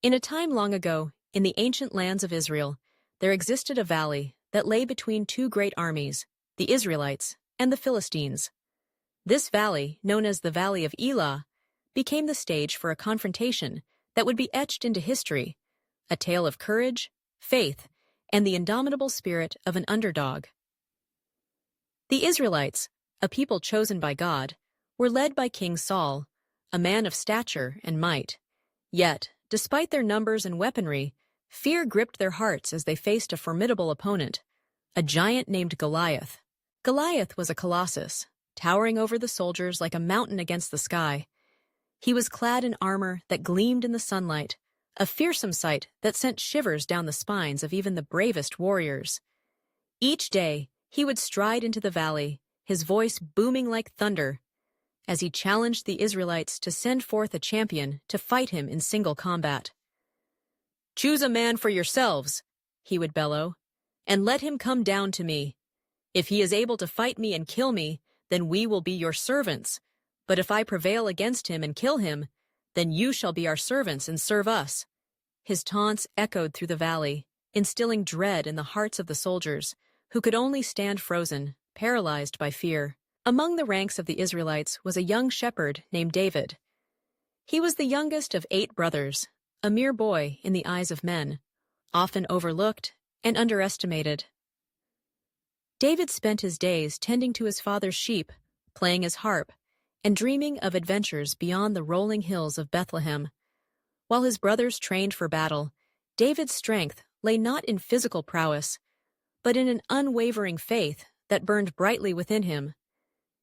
In a time long ago, in the ancient lands of Israel, there existed a valley that lay between two great armies, the Israelites and the Philistines. This valley, known as the Valley of Elah, became the stage for a confrontation that would be etched into history, a tale of courage, faith, and the indomitable spirit of an underdog. The Israelites, a people chosen by God, were led by King Saul, a man of stature and might. Yet, despite their numbers and weaponry, fear gripped their hearts as they faced a formidable opponent, a giant named Goliath. Goliath was a colossus, towering over the soldiers like a mountain against the sky. He was clad in armor that gleamed in the sunlight, a fearsome sight that sent shivers down the spines of even the bravest warriors. Each day, he would stride into the valley, his voice booming like thunder, as he challenged the Israelites to send forth a champion to fight him in single combat. "Choose a man for yourselves," he would bellow, "and let him come down to me. If he is able to fight me and kill me, then we will be your servants. But if I prevail against him and kill him, then you shall be our servants and serve us." His taunts echoed through the valley, instilling dread in the hearts of the soldiers, who could only stand frozen, paralyzed by fear. Among the ranks of the Israelites was a young shepherd named David. He was the youngest of 8 brothers, a mere boy in the eyes of men, often overlooked and underestimated. David spent his days tending to his father's sheep, playing his harp, and dreaming of adventures beyond the rolling hills of Bethlehem. While his brothers trained for battle, David's strength lay not in physical prowess, but in an unwavering faith that burned brightly within him.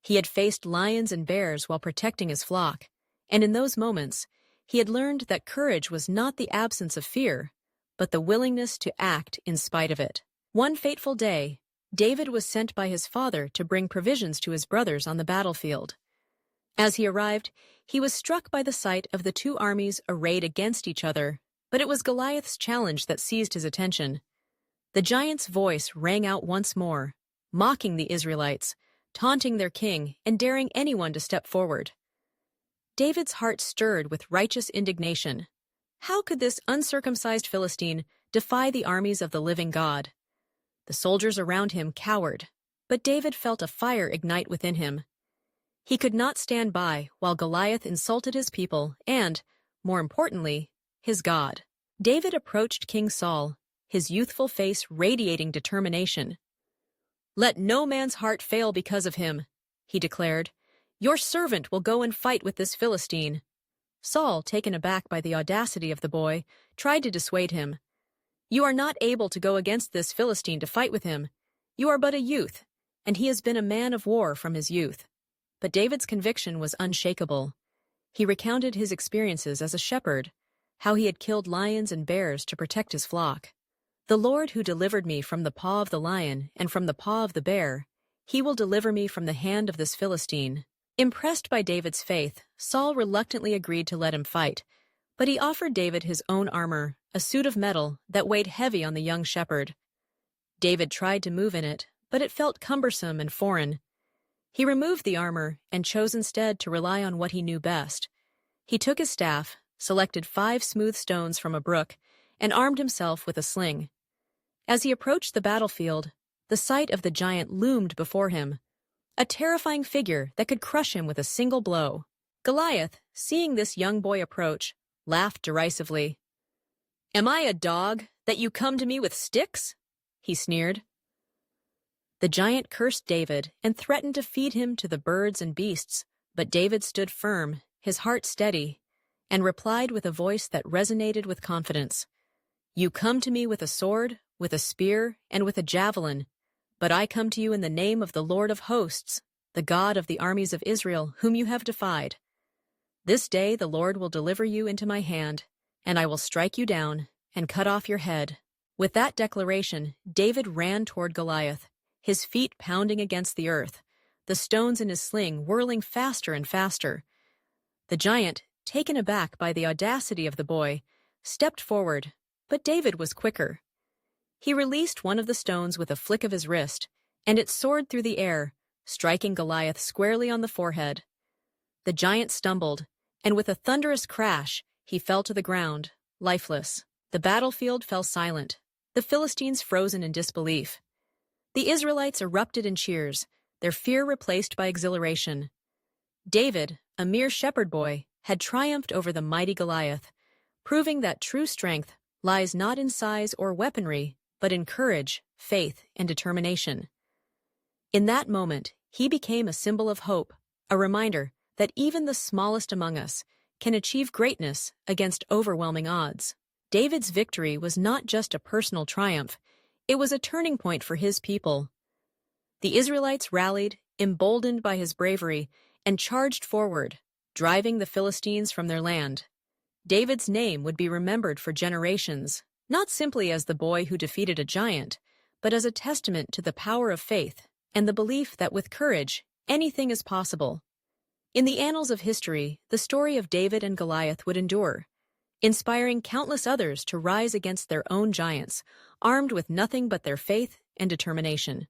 He had faced lions and bears while protecting his flock, and in those moments, he had learned that courage was not the absence of fear, but the willingness to act in spite of it. One fateful day, David was sent by his father to bring provisions to his brothers on the battlefield. As he arrived, he was struck by the sight of the two armies arrayed against each other, but it was Goliath's challenge that seized his attention. The giant's voice rang out once more, mocking the Israelites, taunting their king, and daring anyone to step forward. David's heart stirred with righteous indignation. How could this uncircumcised Philistine defy the armies of the living God? The soldiers around him cowered, but David felt a fire ignite within him. He could not stand by while Goliath insulted his people and, more importantly, his God. David approached King Saul, his youthful face radiating determination. "Let no man's heart fail because of him," he declared. "Your servant will go and fight with this Philistine." Saul, taken aback by the audacity of the boy, tried to dissuade him. "You are not able to go against this Philistine to fight with him. You are but a youth, and he has been a man of war from his youth." But David's conviction was unshakable. He recounted his experiences as a shepherd, how he had killed lions and bears to protect his flock. "The Lord who delivered me from the paw of the lion and from the paw of the bear, he will deliver me from the hand of this Philistine." Impressed by David's faith, Saul reluctantly agreed to let him fight, but he offered David his own armor, a suit of metal that weighed heavy on the young shepherd. David tried to move in it, but it felt cumbersome and foreign. He removed the armor and chose instead to rely on what he knew best. He took his staff, selected 5 smooth stones from a brook, and armed himself with a sling. As he approached the battlefield, the sight of the giant loomed before him, a terrifying figure that could crush him with a single blow. Goliath, seeing this young boy approach, laughed derisively. "Am I a dog, that you come to me with sticks?" he sneered. The giant cursed David and threatened to feed him to the birds and beasts, but David stood firm, his heart steady, and replied with a voice that resonated with confidence. "You come to me with a sword, with a spear, and with a javelin, but I come to you in the name of the Lord of hosts, the God of the armies of Israel, whom you have defied. This day the Lord will deliver you into my hand, and I will strike you down and cut off your head." With that declaration, David ran toward Goliath, his feet pounding against the earth, the stones in his sling whirling faster and faster. The giant, taken aback by the audacity of the boy, stepped forward, but David was quicker. He released one of the stones with a flick of his wrist, and it soared through the air, striking Goliath squarely on the forehead. The giant stumbled, and with a thunderous crash, he fell to the ground, lifeless. The battlefield fell silent, the Philistines frozen in disbelief. The Israelites erupted in cheers, their fear replaced by exhilaration. David, a mere shepherd boy, had triumphed over the mighty Goliath, proving that true strength lies not in size or weaponry, but in courage, faith, and determination. In that moment, he became a symbol of hope, a reminder that even the smallest among us can achieve greatness against overwhelming odds. David's victory was not just a personal triumph, it was a turning point for his people. The Israelites rallied, emboldened by his bravery, and charged forward, driving the Philistines from their land. David's name would be remembered for generations, not simply as the boy who defeated a giant, but as a testament to the power of faith and the belief that with courage, anything is possible. In the annals of history, the story of David and Goliath would endure, inspiring countless others to rise against their own giants, armed with nothing but their faith and determination.